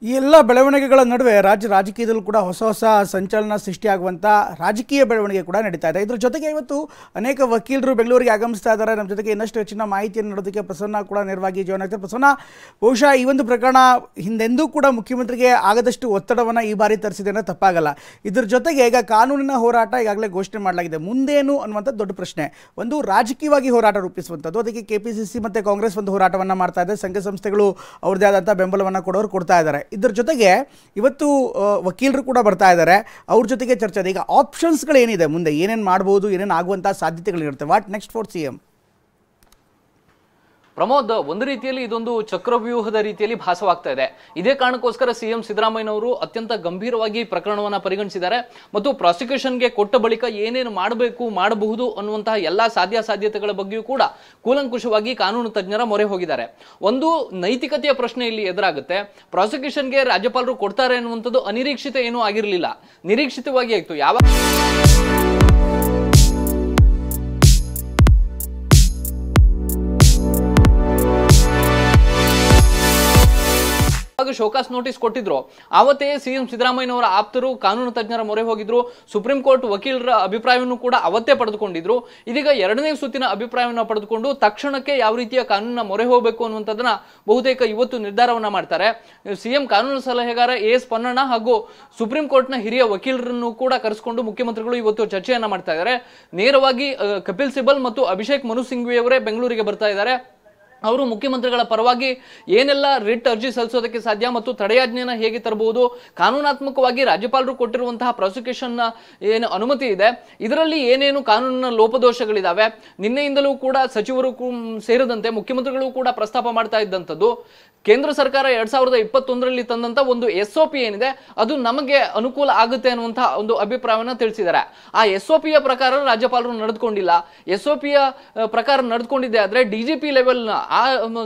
ಈ ಎಲ್ಲ ಬೆಳವಣಿಗೆಗಳ ನಡುವೆ ರಾಜಕೀಯದಲ್ಲೂ ಕೂಡ ಹೊಸ ಸಂಚಲನ ಸೃಷ್ಟಿಯಾಗುವಂಥ ರಾಜಕೀಯ ಬೆಳವಣಿಗೆ ಕೂಡ ನಡೀತಾ ಇದೆ. ಇದರ ಜೊತೆಗೆ ಇವತ್ತು ಅನೇಕ ವಕೀಲರು ಬೆಂಗಳೂರಿಗೆ ಆಗಮಿಸ್ತಾ ಇದ್ದಾರೆ. ನಮ್ಮ ಜೊತೆಗೆ ಇನ್ನಷ್ಟು ಹೆಚ್ಚಿನ ಮಾಹಿತಿಯನ್ನು ನೀಡೋದಕ್ಕೆ ಪ್ರಸನ್ನ ಕೂಡ ನೇರವಾಗಿ ಜಾಯ್ನ್ ಆಗ್ತಾರೆ. ಪ್ರಸನ್ನ, ಬಹುಶಃ ಈ ಒಂದು ಪ್ರಕರಣ ಹಿಂದೆಂದೂ ಕೂಡ ಮುಖ್ಯಮಂತ್ರಿಗೆ ಆಗದಷ್ಟು ಒತ್ತಡವನ್ನು ಈ ಬಾರಿ ತರಿಸಿದೆ ಅಂದರೆ ತಪ್ಪಾಗಲ್ಲ. ಇದರ ಜೊತೆಗೆ ಈಗ ಕಾನೂನಿನ ಹೋರಾಟ ಈಗಾಗಲೇ ಘೋಷಣೆ ಮಾಡಲಾಗಿದೆ. ಮುಂದೇನು ಅನ್ನುವಂಥದ್ದು ದೊಡ್ಡ ಪ್ರಶ್ನೆ. ಒಂದು ರಾಜಕೀಯವಾಗಿ ಹೋರಾಟ ರೂಪಿಸುವಂಥದ್ದು, ಅದಕ್ಕೆ ಕೆಪಿಸಿಸಿ ಮತ್ತು ಕಾಂಗ್ರೆಸ್ ಒಂದು ಹೋರಾಟವನ್ನು ಮಾಡ್ತಾ ಇದೆ. ಸಂಘ ಸಂಸ್ಥೆಗಳು ಅವ್ರದ್ದೇ ಆದಂಥ ಬೆಂಬಲವನ್ನು ಕೊಡ್ತಾ ಇದ್ದಾರೆ. ಇದರ ಜೊತೆಗೆ ಇವತ್ತು ವಕೀಲರು ಕೂಡ ಬರ್ತಾ ಇದ್ದಾರೆ, ಅವ್ರ ಜೊತೆಗೆ ಚರ್ಚೆ ಇದೆ. ಈಗ ಆಪ್ಷನ್ಸ್ಗಳು ಏನಿದೆ, ಮುಂದೆ ಏನೇನು ಮಾಡ್ಬೋದು, ಏನೇನು ಆಗುವಂಥ ಸಾಧ್ಯತೆಗಳಿರುತ್ತೆ, what next for CM? Pramod, ಒಂದು ರೀತಿಯಲ್ಲಿ ಇದೊಂದು ಚಕ್ರವ್ಯೂಹದ ರೀತಿಯಲ್ಲಿ ಭಾಸವಾಗ್ತಾ ಇದೆ. ಇದೇ ಕಾರಣಕ್ಕೋಸ್ಕರ ಸಿಎಂ ಸಿದ್ದರಾಮಯ್ಯನವರು ಅತ್ಯಂತ ಗಂಭೀರವಾಗಿ ಪ್ರಕರಣವನ್ನು ಪರಿಗಣಿಸಿದ್ದಾರೆ ಮತ್ತು ಪ್ರಾಸಿಕ್ಯೂಷನ್ಗೆ ಕೊಟ್ಟ ಬಳಿಕ ಏನೇನು ಮಾಡಬಹುದು ಅನ್ನುವಂತಹ ಎಲ್ಲಾ ಸಾಧ್ಯತೆಗಳ ಬಗ್ಗೆಯೂ ಕೂಡ ಕೂಲಂಕುಷವಾಗಿ ಕಾನೂನು ತಜ್ಞರ ಮೊರೆ ಹೋಗಿದ್ದಾರೆ. ಒಂದು ನೈತಿಕತೆಯ ಪ್ರಶ್ನೆ ಇಲ್ಲಿ ಎದುರಾಗುತ್ತೆ. ಪ್ರಾಸಿಕ್ಯೂಷನ್ಗೆ ರಾಜ್ಯಪಾಲರು ಕೊಡ್ತಾರೆ ಅನ್ನುವಂಥದ್ದು ಅನಿರೀಕ್ಷಿತ ಏನೂ ಆಗಿರಲಿಲ್ಲ, ನಿರೀಕ್ಷಿತವಾಗಿ ಆಯಿತು. ಶೋಕಾಸ್ ನೋಟಿಸ್ ಕೊಟ್ಟಿದ್ರು, ಆವತ್ತೇ ಸಿಎಂ ಸಿದ್ದರಾಮಯ್ಯನವರ ಆಪ್ತರು ಕಾನೂನು ತಜ್ಞರ ಮೊರೆ ಹೋಗಿದ್ರು. ಸುಪ್ರೀಂ ಕೋರ್ಟ್ ವಕೀಲರ ಅಭಿಪ್ರಾಯವನ್ನು ಕೂಡ ಅವತ್ತೇ ಪಡೆದುಕೊಂಡಿದ್ರು. ಇದೀಗ ಎರಡನೇ ಸುತ್ತಿನ ಅಭಿಪ್ರಾಯವನ್ನು ಪಡೆದುಕೊಂಡು ತಕ್ಷಣಕ್ಕೆ ಯಾವ ರೀತಿಯ ಕಾನೂನಿನ ಮೊರೆ ಹೋಗಬೇಕು ಅನ್ನುವಂಥದ್ದನ್ನ ಬಹುತೇಕ ಇವತ್ತು ನಿರ್ಧಾರವನ್ನ ಮಾಡ್ತಾರೆ. ಸಿಎಂ ಕಾನೂನು ಸಲಹೆಗಾರ ಎಸ್ ಪೊನ್ನಣ್ಣ ಹಾಗೂ ಸುಪ್ರೀಂ ಕೋರ್ಟ್ನ ಹಿರಿಯ ವಕೀಲರನ್ನು ಕೂಡ ಕರೆಸಿಕೊಂಡು ಮುಖ್ಯಮಂತ್ರಿಗಳು ಇವತ್ತು ಚರ್ಚೆಯನ್ನ ಮಾಡ್ತಾ ಇದ್ದಾರೆ. ನೇರವಾಗಿ ಕಪಿಲ್ ಸಿಬಲ್ ಮತ್ತು ಅಭಿಷೇಕ್ ಮನು ಸಿಂಘ್ವಿ ಅವರೇ ಬೆಂಗಳೂರಿಗೆ ಬರ್ತಾ ಇದ್ದಾರೆ. ಅವರು ಮುಖ್ಯಮಂತ್ರಿಗಳ ಪರವಾಗಿ ಏನೆಲ್ಲ ರಿಟ್ ಅರ್ಜಿ ಸಲ್ಲಿಸೋದಕ್ಕೆ ಸಾಧ್ಯ ಮತ್ತು ತಡೆಯಾಜ್ಞೆಯನ್ನು ಹೇಗೆ ತರಬಹುದು, ಕಾನೂನಾತ್ಮಕವಾಗಿ ರಾಜ್ಯಪಾಲರು ಕೊಟ್ಟಿರುವಂತಹ ಪ್ರಾಸಿಕ್ಯೂಷನ್ ಏನು ಅನುಮತಿ ಇದೆ, ಇದರಲ್ಲಿ ಏನೇನು ಕಾನೂನಿನ ಲೋಪದೋಷಗಳಿದಾವೆ, ನಿನ್ನೆಯಿಂದಲೂ ಕೂಡ ಸಚಿವರು ಸೇರಿದಂತೆ ಮುಖ್ಯಮಂತ್ರಿಗಳು ಕೂಡ ಪ್ರಸ್ತಾಪ ಮಾಡ್ತಾ ಇದ್ದಂಥದ್ದು. ಕೇಂದ್ರ ಸರ್ಕಾರ 2021ರಲ್ಲಿ ತಂದಂತ ಒಂದು SOP ಏನಿದೆ ಅದು ನಮಗೆ ಅನುಕೂಲ ಆಗುತ್ತೆ ಅನ್ನುವಂತಹ ಒಂದು ಅಭಿಪ್ರಾಯವನ್ನು ತಿಳಿಸಿದ್ದಾರೆ. ಆ SOPಯ ಪ್ರಕಾರ ರಾಜ್ಯಪಾಲರು ನಡೆದುಕೊಂಡಿಲ್ಲ. SOPಯ ಪ್ರಕಾರ ನಡೆದುಕೊಂಡಿದ್ದೆ ಆದ್ರೆ DGP ಲೆವೆಲ್ನ ಆ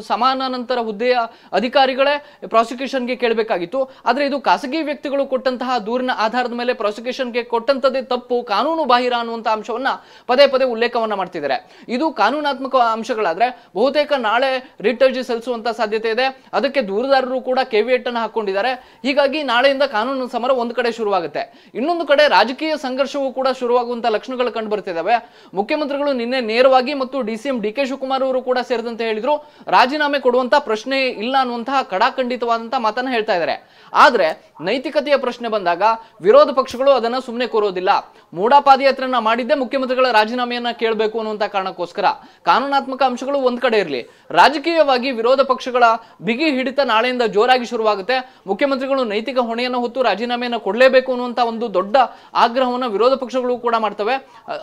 ಸಮಾನಾನಂತರ ಹುದ್ದೆಯ ಅಧಿಕಾರಿಗಳೇ ಪ್ರಾಸಿಕ್ಯೂಷನ್ಗೆ ಕೇಳಬೇಕಾಗಿತ್ತು. ಆದ್ರೆ ಇದು ಖಾಸಗಿ ವ್ಯಕ್ತಿಗಳು ಕೊಟ್ಟಂತಹ ದೂರಿನ ಆಧಾರದ ಮೇಲೆ ಪ್ರಾಸಿಕ್ಯೂಷನ್ಗೆ ಕೊಟ್ಟಂತದ್ದೇ ತಪ್ಪು, ಕಾನೂನು ಬಾಹಿರ ಅನ್ನುವಂತಹ ಅಂಶವನ್ನ ಪದೇ ಉಲ್ಲೇಖವನ್ನ ಮಾಡ್ತಿದ್ದಾರೆ. ಇದು ಕಾನೂನಾತ್ಮಕ ಅಂಶಗಳಾದ್ರೆ ಬಹುತೇಕ ನಾಳೆ ರಿಟ್ ಅರ್ಜಿ ಸಲ್ಲಿಸುವಂತ ಸಾಧ್ಯತೆ ಇದೆ. ಅದಕ್ಕೆ ದೂರುದಾರರು ಕೂಡ ಕೇವಿಯೇಟ್ ಅನ್ನು ಹಾಕೊಂಡಿದ್ದಾರೆ. ಹೀಗಾಗಿ ನಾಳೆಯಿಂದ ಕಾನೂನು ಸಮರ ಒಂದು ಕಡೆ ಶುರುವಾಗುತ್ತೆ, ಇನ್ನೊಂದು ಕಡೆ ರಾಜಕೀಯ ಸಂಘರ್ಷವೂ ಕೂಡ ಶುರುವಾಗುವಂತಹ ಲಕ್ಷಣಗಳು ಕಂಡು ಬರ್ತಿದ್ದಾವೆ. ಮುಖ್ಯಮಂತ್ರಿಗಳು ನಿನ್ನೆ ನೇರವಾಗಿ ಮತ್ತು DCM DK ಶಿವಕುಮಾರ್ ಅವರು ಕೂಡ ಸೇರಿದಂತೆ ಹೇಳಿದ್ರು, ರಾಜೀನಾಮೆ ಕೊಡುವಂತ ಪ್ರಶ್ನೆ ಇಲ್ಲ ಅನ್ನುವಂತಹ ಕಡಾಖಂಡಿತವಾದಂತಹ ಮಾತನ್ನ ಹೇಳ್ತಾ ಇದ್ದಾರೆ. ಆದ್ರೆ ನೈತಿಕತೆಯ ಪ್ರಶ್ನೆ ಬಂದಾಗ ವಿರೋಧ ಪಕ್ಷಗಳು ಅದನ್ನ ಸುಮ್ಮನೆ ಕೂರೋದಿಲ್ಲ. ಮೂಡಾ ಪಾದಯಾತ್ರೆಯನ್ನ ಮಾಡಿದ್ದೆ ಮುಖ್ಯಮಂತ್ರಿಗಳ ರಾಜೀನಾಮೆಯನ್ನ ಕೇಳಬೇಕು ಅನ್ನುವಂತ ಕಾರಣಕ್ಕೋಸ್ಕರ. ಕಾನೂನಾತ್ಮಕ ಅಂಶಗಳು ಒಂದ್ ಕಡೆ ಇರಲಿ, ರಾಜಕೀಯವಾಗಿ ವಿರೋಧ ಪಕ್ಷಗಳ ಬಿಗಿ ಹಿಡಿತ ನಾಳೆಯಿಂದ ಜೋರಾಗಿ ಶುರುವಾಗುತ್ತೆ. ಮುಖ್ಯಮಂತ್ರಿಗಳು ನೈತಿಕ ಹೊಣೆಯನ್ನು ಹೊತ್ತು ರಾಜೀನಾಮೆಯನ್ನು ಕೊಡಲೇಬೇಕು ಅನ್ನುವಂತ ಒಂದು ದೊಡ್ಡ ಆಗ್ರಹವನ್ನು ವಿರೋಧ ಪಕ್ಷಗಳು ಕೂಡ ಮಾಡ್ತವೆ.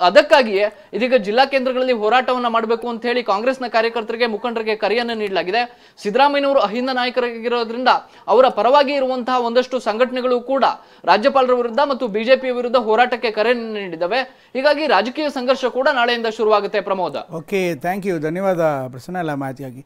ಅದಕ್ಕಾಗಿಯೇ ಇದೀಗ ಜಿಲ್ಲಾ ಕೇಂದ್ರಗಳಲ್ಲಿ ಹೋರಾಟವನ್ನ ಮಾಡಬೇಕು ಅಂತ ಹೇಳಿ ಕಾಂಗ್ರೆಸ್ನ ಕಾರ್ಯಕರ್ತರಿಗೆ, ಮುಖಂಡರಿಗೆ ಕರೆಯನ್ನು ನೀಡಲಾಗಿದೆ. ಸಿದ್ದರಾಮಯ್ಯನವರು ಅಹಿಂದ ನಾಯಕರಾಗಿರೋದ್ರಿಂದ ಅವರ ಪರವಾಗಿ ಇರುವಂತಹ ಒಂದಷ್ಟು ಸಂಘಟನೆಗಳು ಕೂಡ ರಾಜ್ಯಪಾಲರ ವಿರುದ್ಧ ಮತ್ತು ಬಿಜೆಪಿಯ ವಿರುದ್ಧ ಹೋರಾಟಕ್ಕೆ ಕರೆ ನೀಡಿದ್ದಾವೆ. ಹೀಗಾಗಿ ರಾಜಕೀಯ ಸಂಘರ್ಷ ಕೂಡ ನಾಳೆಯಿಂದ ಶುರುವಾಗುತ್ತೆ. ಪ್ರಮೋದ, ಓಕೆ, ಥ್ಯಾಂಕ್ ಯು, ಧನ್ಯವಾದ ಪ್ರಸನ್ನ ಎಲ್ಲ ಮಾಹಿತಿಯಾಗಿ.